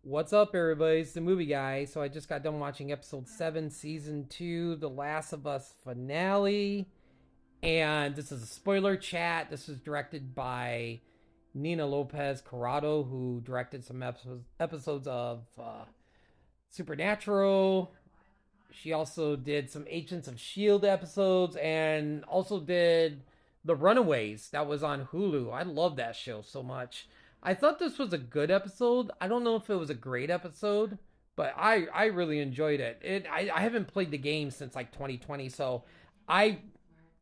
What's up, everybody? It's the movie guy. So I just got done watching episode 7, season 2, The Last of Us finale. And this is a spoiler chat. This was directed by Nina Lopez Corrado, who directed some episodes of Supernatural. She also did some Agents of S.H.I.E.L.D. episodes and also did The Runaways that was on Hulu. I love that show so much. I thought this was a good episode. I don't know if it was a great episode, but I really enjoyed it. I haven't played the game since like 2020, so I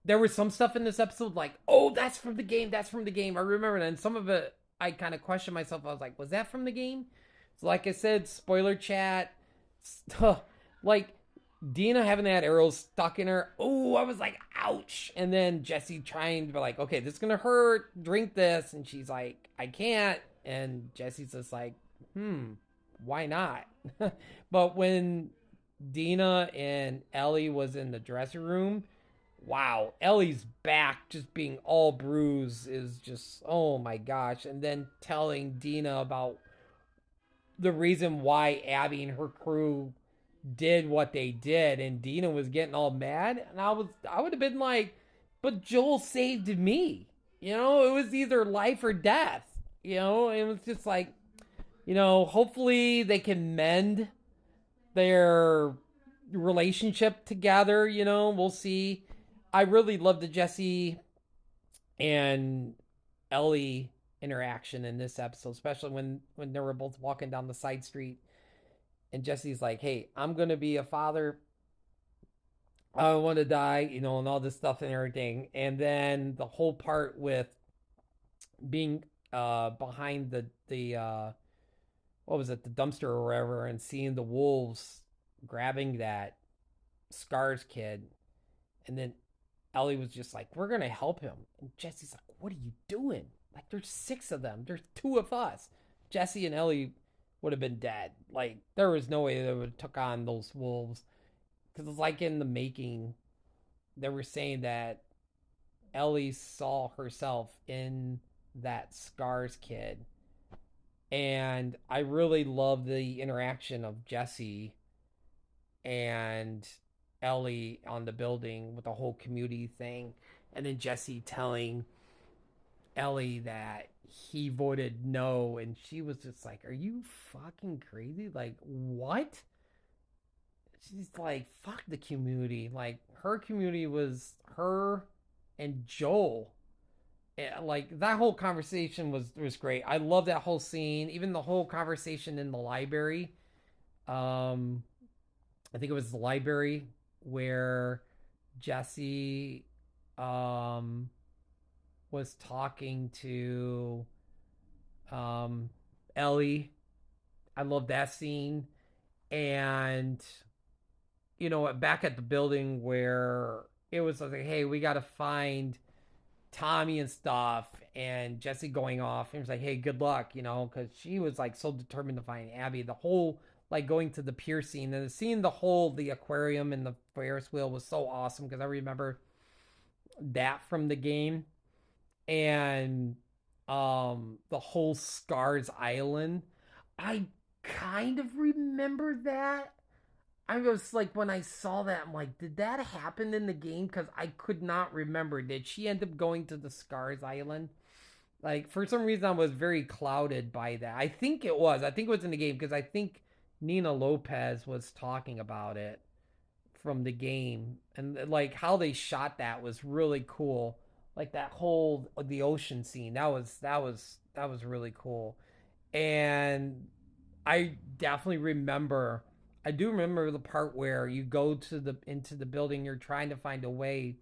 there was some stuff in this episode like, oh, that's from the game, that's from the game. I remember that. And some of it I kind of questioned myself. I was like, was that from the game? So like I said, spoiler chat. Like Dina having that arrow stuck in her. Oh, I was like, ouch. And then Jesse trying to be like, okay, this is gonna hurt. Drink this, and she's like, I can't. And Jesse's just like, why not? But when Dina and Ellie was in the dressing room, wow, Ellie's back just being all bruised is just, oh my gosh. And then telling Dina about the reason why Abby and her crew did what they did, and Dina was getting all mad, and I would have been like, but Joel saved me. It was either life or death. It was just like, hopefully they can mend their relationship together. We'll see. I really love the Jesse and Ellie interaction in this episode, especially when they were both walking down the side street and Jesse's like, "Hey, I'm gonna be a father. I don't want to die," and all this stuff and everything. And then the whole part with being behind the what was it, the dumpster or wherever, and seeing the wolves grabbing that Scars kid, and then Ellie was just like, "We're gonna help him," and Jesse's like, "What are you doing? Like, there's six of them. There's two of us." Jesse and Ellie would have been dead. Like, there was no way they would have took on those wolves because it's like in the making, they were saying that Ellie saw herself in that Scars kid, and I really love the interaction of Jesse and Ellie on the building with the whole community thing, and then Jesse telling Ellie that he voted no, and she was just like, "Are you fucking crazy? Like, what?" She's like, "Fuck the community." Like, her community was her and Joel. Like, that whole conversation was great. I love that whole scene, even the whole conversation in the library. Um, I think it was the library where Jesse um was talking to um Ellie. I love that scene. And back at the building where it was like, hey, we got to find Tommy and stuff, and Jesse going off and was like, hey, good luck, because she was like so determined to find Abby. The whole like going to the pier scene and seeing the aquarium and the Ferris wheel was so awesome because I remember that from the game. And the whole Scars Island, I kind of remember that. I was like, when I saw that, I'm like, did that happen in the game? Because I could not remember. Did she end up going to the Scars Island? Like, for some reason, I was very clouded by that. I think it was. I think it was in the game because I think Nina Lopez was talking about it from the game. And, like, how they shot that was really cool. Like, that whole, the ocean scene, that was really cool. And I definitely remember. I do remember the part where you go to the into the building. You're trying to find a way,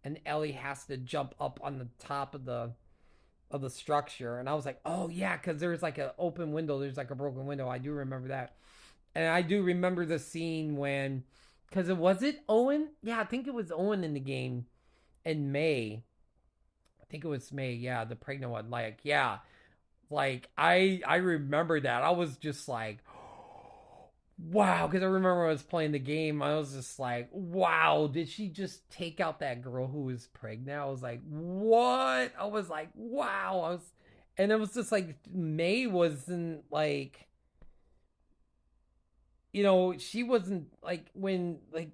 and Ellie has to jump up on the top of the structure. And I was like, oh yeah, because there's like an open window. There's like a broken window. I do remember that, and I do remember the scene when, because it was it Owen. Yeah, I think it was Owen in the game in May. I think it was May. Yeah, the pregnant one. Like, yeah, like I remember that. I was just like, wow, because I remember when I was playing the game, I was just like, wow, did she just take out that girl who was pregnant? I was like, what? I was like, wow. And it was just like May wasn't like she wasn't like when like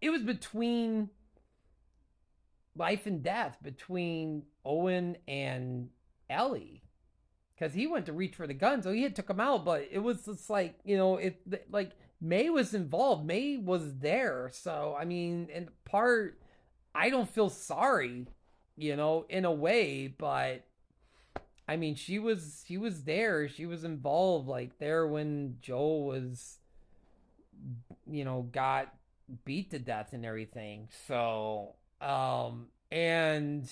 it was between life and death between Owen and Ellie because he went to reach for the gun, so he had took him out. But it was just like it like May was involved. May was there, so I mean, in part, I don't feel sorry, in a way, but I mean, she was there. She was involved, like there when Joel was, got beat to death and everything. So, and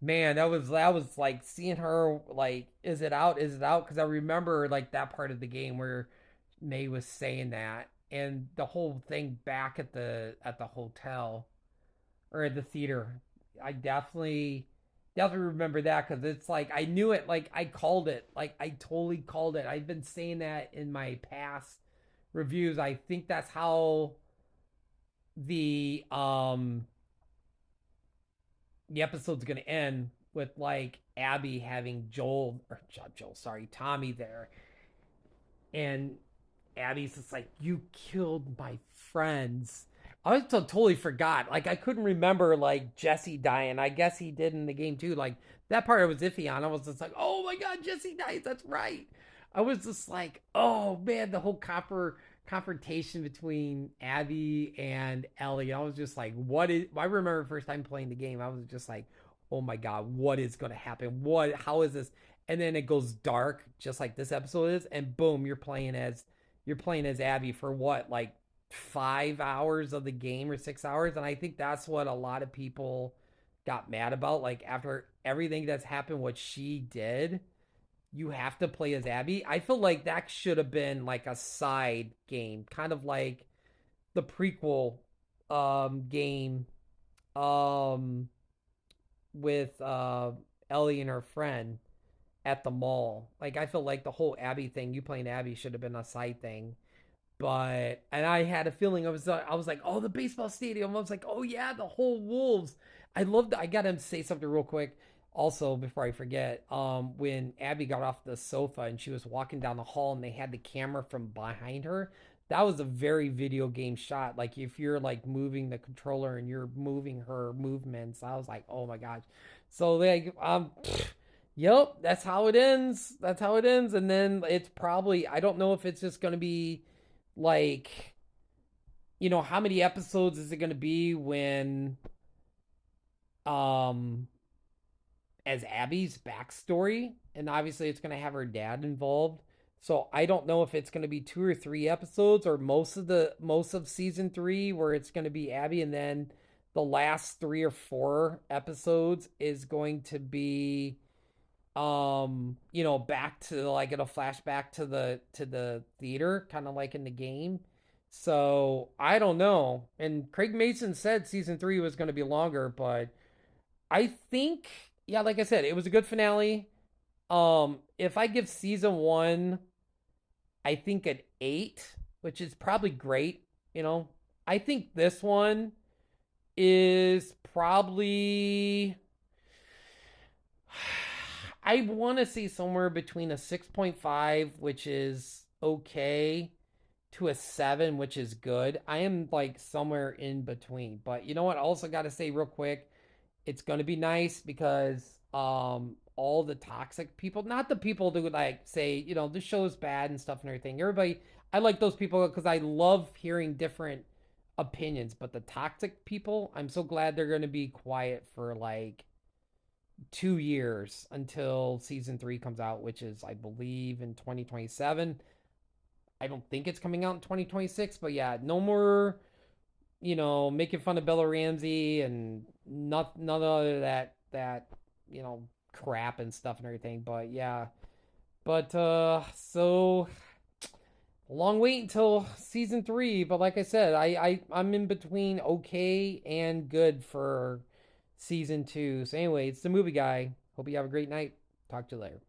man, that was like seeing her like, is it out? Is it out? Because I remember like that part of the game where May was saying that, and the whole thing back at the hotel or at the theater. I definitely remember that because it's like I knew it. Like I called it. Like I totally called it. I've been saying that in my past reviews. I think that's how the um the episode's gonna end with like Abby having Joel or Joel, sorry, Tommy there, and Abby's just like, "You killed my friends." I was totally forgot. Like I couldn't remember like Jesse dying. I guess he did in the game too. Like that part I was iffy on. I was just like, "Oh my god, Jesse dies." That's right. I was just like, "Oh man," the whole copper confrontation between Abby and Ellie. I was just like, "What is?" I remember the first time playing the game. I was just like, "Oh my god, what is going to happen? What? How is this?" And then it goes dark, just like this episode is, and boom, you're playing as Abby for what, like 5 hours of the game or 6 hours, and I think that's what a lot of people got mad about. Like after everything that's happened, what she did, you have to play as Abby. I feel like that should have been like a side game, kind of like the prequel game um with Ellie and her friend at the mall. Like I feel like the whole Abby thing, you playing Abby should have been a side thing. But and I had a feeling I was like, oh, the baseball stadium. I was like, oh yeah, the whole Wolves. I loved. I got to say something real quick. Also, before I forget, when Abby got off the sofa and she was walking down the hall and they had the camera from behind her, that was a very video game shot. Like if you're like moving the controller and you're moving her movements, I was like, oh my gosh. So like, yep, that's how it ends. That's how it ends. And then it's probably, I don't know if it's just gonna be like, how many episodes is it going to be when um as Abby's backstory, and obviously it's going to have her dad involved. So I don't know if it's going to be 2 or 3 episodes or most of season 3 where it's going to be Abby, and then the last 3 or 4 episodes is going to be back to like it'll flashback to the theater, kind of like in the game. So I don't know. And Craig Mason said season 3 was going to be longer, but I think, yeah, like I said, it was a good finale. If I give season 1, I think an 8, which is probably great. you know I think this one is probably, I want to see somewhere between a 6.5, which is okay, to a 7, which is good. I am like somewhere in between. But you know what? I also got to say real quick, it's going to be nice because all the toxic people, not the people who like say, this show is bad and stuff and everything. Everybody, I like those people because I love hearing different opinions, but the toxic people, I'm so glad they're going to be quiet for like 2 years until season 3 comes out, which is, I believe, in 2027. I don't think it's coming out in 2026, but yeah, no more, making fun of Bella Ramsey and none of that crap and stuff and everything. But yeah, but so long wait until season 3. But like I said, I'm in between okay and good for season 2. So anyway, it's the movie guy. Hope you have a great night. Talk to you later.